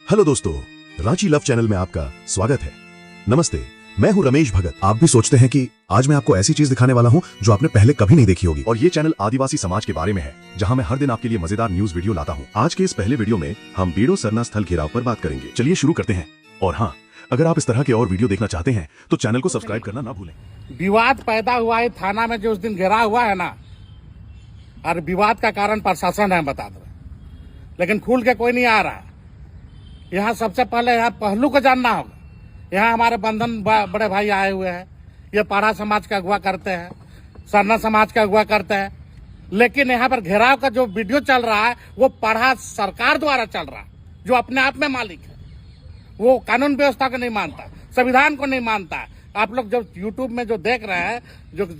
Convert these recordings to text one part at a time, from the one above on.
Hello दोस्तों, Ranchi love channel में आपका स्वागत है। नमस्ते, मैं हूं रमेश भगत। आप भी सोचते हैं कि आज मैं आपको ऐसी चीज दिखाने वाला हूं जो आपने पहले कभी नहीं देखी होगी। और ये चैनल आदिवासी समाज के बारे में है, जहां मैं हर दिन आपके लिए मजेदार न्यूज वीडियो लाता हूं। आज के इस पहले वीडियो में हम बीडो सरना स्थल घेराव पर बात करेंगे। चलिए शुरू करते हैं। और हाँ, अगर आप इस तरह के और वीडियो देखना चाहते हैं तो चैनल को सब्सक्राइब करना ना भूलें। विवाद पैदा हुआ है थाना में जो उस दिन घेराव हुआ है ना, और विवाद का कारण प्रशासन है बता दो, लेकिन खुल के कोई नहीं आ रहा। यहाँ सबसे पहले यहाँ पहलू को जानना होगा। यहाँ हमारे बंधन बड़े भाई आए हुए हैं, ये पाड़ा समाज का अगुवा करते हैं, सरना समाज का अगुवा करते हैं, लेकिन यहाँ पर घेराव का जो वीडियो चल रहा है वो पाड़ा सरकार द्वारा चल रहा है, जो अपने आप में मालिक है। वो कानून व्यवस्था को नहीं मानता, संविधान को नहीं मानता। आप लोग जो यूट्यूब में जो देख रहे हैं,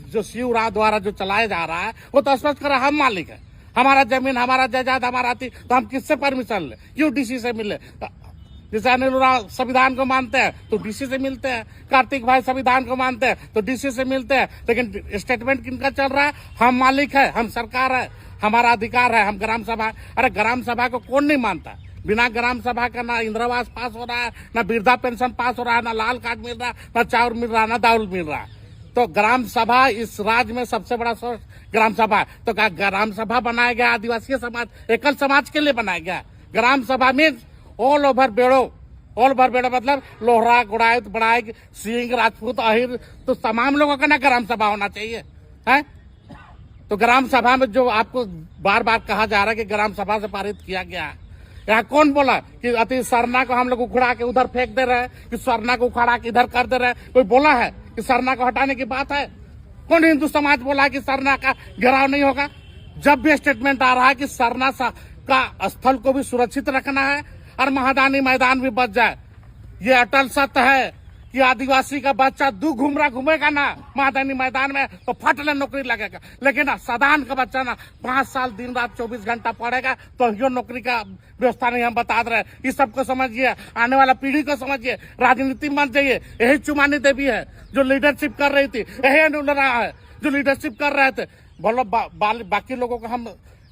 जो शिव राव द्वारा जो चलाया जा रहा है, वो तो स्पष्ट कर रहा है हम मालिक है, हमारा जमीन, हमारा जायदाद, हमारा थी, तो हम किससे परमिशन ले, क्यों डीसी से मिले? जैसे अनिल राव संविधान को मानते हैं तो डीसी से मिलते हैं, कार्तिक भाई संविधान को मानते हैं तो डीसी से मिलते हैं, लेकिन स्टेटमेंट किनका चल रहा है? हम मालिक है, हम सरकार है, हमारा अधिकार है, हम ग्राम सभा। अरे ग्राम सभा को कौन नहीं मानता? बिना ग्राम सभा का ना इंदिरावास पास हो रहा है, ना वृद्धा पेंशन पास हो रहा है, ना लाल कार्ड मिल रहा है, ना चावल मिल रहा है, ना दाल मिल रहा है। तो ग्राम सभा इस राज्य में सबसे बड़ा सोर्स ग्राम सभा है। तो क्या ग्राम सभा बनाया गया आदिवासी समाज, एकल समाज के लिए बनाया गया? ग्राम सभा मीन्स ऑल ओवर बेड़ो। ऑल ओवर बेड़ो मतलब लोहरा, गुड़ायत, बड़ाइक, सिंह, राजपूत, अहिर, तो तमाम लोगों का ना ग्राम सभा होना चाहिए है। तो ग्राम सभा में जो आपको बार बार कहा जा रहा है कि ग्राम सभा से पारित किया गया है, यहाँ कौन बोला कि अति सरना को हम लोग उखड़ा के उधर फेंक दे रहे हैं, कि सरना को उखाड़ा के इधर कर दे रहे हैं? कोई बोला है कि सरना को हटाने की बात है? कौन हिंदू समाज बोला कि सरना का घेराव नहीं होगा? जब भी स्टेटमेंट आ रहा है कि सरना का स्थल को भी सुरक्षित रखना है और महादानी मैदान भी बच जाए, ये अटल सत्य है कि आदिवासी का बच्चा घूमेगा ना महादानी मैदान में तो फट ले नौकरी लगेगा, लेकिन सदान का बच्चा ना 5 साल दिन रात 24 घंटा पढ़ेगा तो यो नौकरी का व्यवस्था नहीं हम बता रहे हैं। इस सबको समझिए, आने वाला पीढ़ी को समझिए, राजनीति मत जाइए। यही चुमानी देवी है जो लीडरशिप कर रही थी, यही अनुल रहा है जो लीडरशिप कर रहे थे। बोलो बाकी लोगों को हम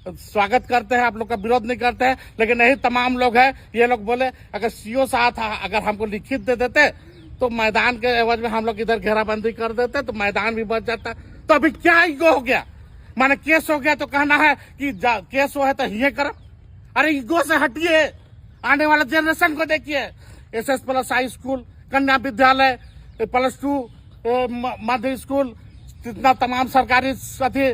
स्वागत करते हैं, आप लोग का विरोध नहीं करते हैं, लेकिन यही तमाम लोग हैं। ये लोग बोले अगर सीओ साहब अगर हमको लिखित दे देते तो मैदान के एवज में हम लोग इधर घेराबंदी कर देते तो मैदान भी बच जाता। तो अभी क्या ईगो हो गया? माने केस हो गया तो कहना है कि केस हो है तो ये करो। अरे ईगो से हटिए, आने वाला जनरेशन को देखिए। SS प्लस हाई स्कूल, कन्या विद्यालय, +2 मध्य स्कूल, इतना तमाम सरकारी साथी,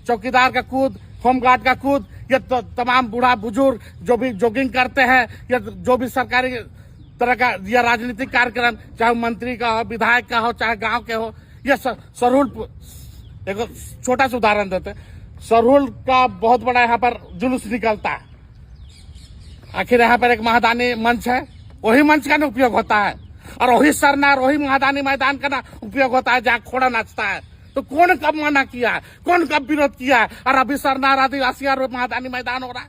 चौकीदार का कूद, होमगार्ड का कूद, ये तो तमाम बूढ़ा बुजुर्ग जो भी जॉगिंग करते हैं या जो भी सरकारी तरह का या राजनीतिक कार्यक्रम, चाहे मंत्री का हो, विधायक का हो, चाहे गांव के हो, ये सरहुल, एक छोटा सा उदाहरण देते, सरहुल का बहुत बड़ा यहाँ पर जुलूस निकलता है। आखिर यहाँ पर एक महादानी मंच है, वही मंच का ना उपयोग होता है, और वही सरना, वही महादानी मैदान का ना उपयोग होता है जहाँ घोड़ा नाचता है। तो कौन कब मना किया है, कौन कब विरोध किया है? और अभी सरना, आदिवासी और महादानी मैदान हो रहा है।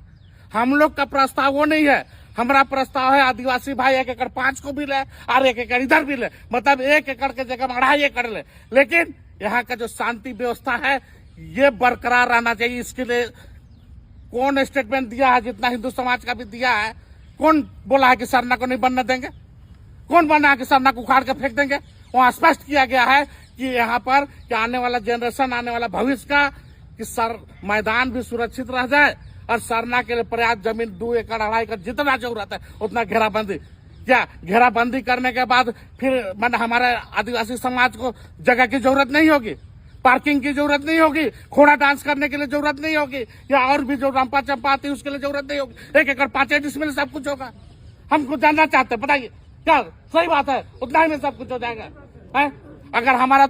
हम लोग का प्रस्ताव वो नहीं है। हमारा प्रस्ताव है आदिवासी भाई 1 एकड़ 5 को भी ले और 1 एकड़ इधर भी ले, मतलब 1 एकड़ के जगह में 2.5 एकड़ ले, लेकिन यहाँ का जो शांति व्यवस्था है ये बरकरार रहना चाहिए। इसके लिए कौन स्टेटमेंट दिया है? जितना हिंदू समाज का भी दिया है। कौन बोला है कि सरना को नहीं बनने देंगे? कौन बना है कि सरना को उखाड़ के फेंक देंगे? वहां स्पष्ट किया गया है कि यहाँ पर कि आने वाला जनरेशन, आने वाला भविष्य का कि मैदान भी सुरक्षित रह जाए और सरना के लिए पर्याप्त जमीन 2 एकड़ 2.5 एकड़ जितना जरूरत है उतना घेराबंदी। क्या घेराबंदी करने के बाद फिर मैंने हमारे आदिवासी समाज को जगह की जरूरत नहीं होगी, पार्किंग की जरूरत नहीं होगी, घोड़ा डांस करने के लिए जरूरत नहीं होगी, या और भी जो रंपा चंपा आती है उसके लिए जरूरत नहीं होगी। 1 एकड़ 5 डिसमिल सब कुछ होगा। हमको जानना चाहते हैं, बताइए क्या सही बात है? उतना ही में सब कुछ हो जाएगा है? अगर हमारा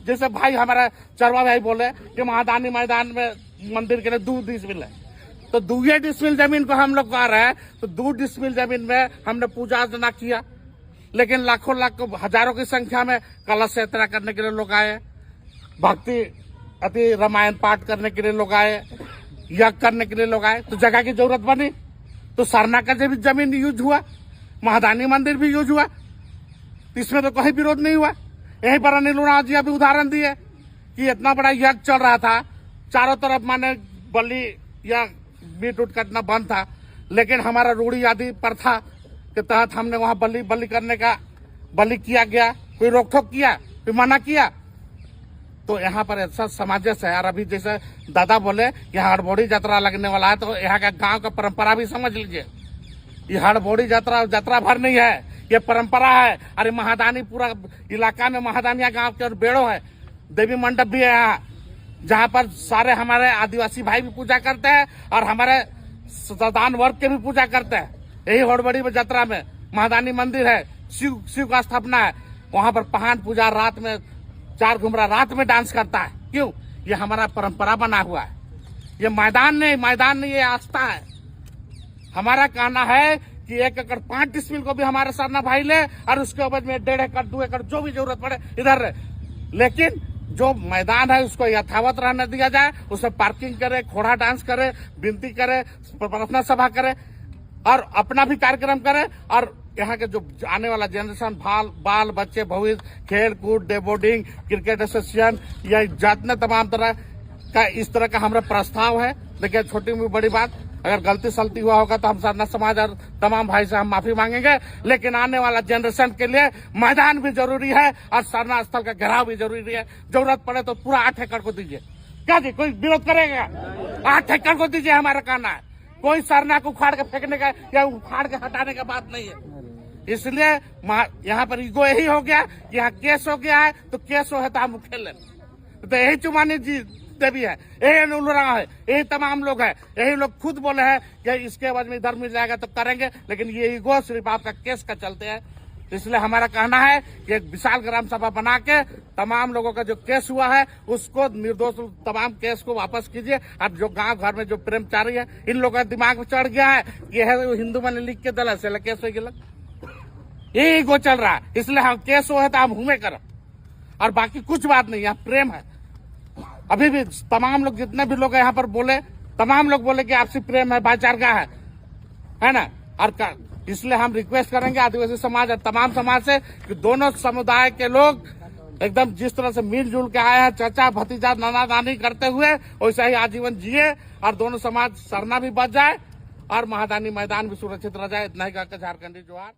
जैसे भाई हमारा चरवा भाई बोले कि महादानी मैदान में मंदिर के लिए 2 डिसमिल है, तो 2 डिसमिल जमीन को हम लोग कह रहे हैं, तो 2 डिसमिल जमीन में हमने पूजा अर्चना किया, लेकिन लाखों हजारों की संख्या में कलश यात्रा करने के लिए लोग आए, भक्ति अति रामायण पाठ करने के लिए लोग आए, यज्ञ करने के लिए लोग आए, तो जगह की जरूरत बनी। तो सरना का जमीन यूज हुआ, महादानी मंदिर भी यूज हुआ, इसमें तो कोई विरोध नहीं हुआ। यहीं पर अनिल राव जी अभी उदाहरण दिए कि इतना बड़ा यज्ञ चल रहा था, चारों तरफ माने बलि या मीट उट कटना बंद था, लेकिन हमारा रूढ़ी आदि प्रथा के तहत हमने वहां बलि करने का बलि किया गया, कोई रोक टोक किया, कोई मना किया? तो यहाँ पर ऐसा सामंजस्य है। और अभी जैसे दादा बोले यहाँ हड़बोड़ी यात्रा लगने वाला है, तो यहाँ का गांव का परंपरा भी समझ लीजिए। ये हड़बोड़ी यात्रा भर नहीं है, ये परंपरा है। अरे महादानी पूरा इलाका में महादानिया गांव के और बेड़ो है, देवी मंडप भी है यहाँ, जहाँ पर सारे हमारे आदिवासी भाई भी पूजा करते हैं और हमारे सदान वर्ग के भी पूजा करते हैं। यही हड़बोड़ी यात्रा में महादानी मंदिर है, शिव का स्थापना है, वहां पर पहान पूजा रात में 4 घुमरा रात में डांस करता है। क्यों? ये हमारा परंपरा बना हुआ है। ये मैदान नहीं, ये आस्था है। हमारा कहना है कि 1 एकड़ 5 डिसमिल को भी हमारे सरना भाई ले और उसके ऊपर में 1.5 एकड़ 2 एकड़ जो भी जरूरत पड़े इधर रहे, लेकिन जो मैदान है उसको यथावत रहने दिया जाए। उसमें पार्किंग करे, घोड़ा डांस करे, विनती करे, प्रार्थना सभा करे और अपना भी कार्यक्रम करे। और यहाँ के जो आने वाला जनरेशन बाल बच्चे भविष्य खेल कूद, डे बोर्डिंग, क्रिकेट एसोसिएशन या जितने तमाम तरह का इस तरह का हमारा प्रस्ताव है। देखिए छोटी बड़ी बात, अगर गलती सलती हुआ होगा तो हम सरना समाज और तमाम भाई से हम माफी मांगेंगे, लेकिन आने वाला जनरेशन के लिए मैदान भी जरूरी है और सरना स्थल का घेराव भी जरूरी है। जरूरत पड़े तो पूरा 8 एकड़ को दीजिए। क्या जी कोई विरोध करेगा? 8 एकड़ को दीजिए, हमारा कहना है। कोई सरना को उखाड़ के फेंकने का या उखाड़ के हटाने का बात नहीं है। इसलिए यहाँ पर ईगो यही हो गया कि यहाँ केस हो गया है, तो केस हो है तो हम खेल लें। तो यही चुमानी जी देवी है, यही अनुरा है, यही तमाम लोग है, यही लोग खुद बोले हैं कि इसके बाद में इधर मिल जाएगा तो करेंगे, लेकिन ये ईगो सिर्फ आपका केस का चलते है। इसलिए हमारा कहना है कि एक विशाल ग्राम सभा बना के तमाम लोगों का जो केस हुआ है उसको निर्दोष तमाम केस को वापस कीजिए। अब जो गांव घर में जो प्रेमचारी है, इन लोगों के दिमाग में चढ़ गया है कि है हिंदू मैंने लिख के दल से केस हो गया, यही गो चल रहा है। इसलिए हम केस हो है तो हम हुए कर, और बाकी कुछ बात नहीं, यहाँ प्रेम है। अभी भी तमाम लोग जितने भी लोग यहाँ पर बोले, तमाम लोग बोले कि आपसी प्रेम है, भाईचारा है ना। और इसलिए हम रिक्वेस्ट करेंगे आदिवासी समाज और तमाम समाज से कि दोनों समुदाय के लोग एकदम जिस तरह से मिलजुल के आए हैं, चाचा भतीजा नाना नानी करते हुए, वैसा ही आजीवन जिए और दोनों समाज सरना भी बच जाए और महादानी मैदान भी सुरक्षित रह जाए। इतना ही कहकर झारखंडी जोहार।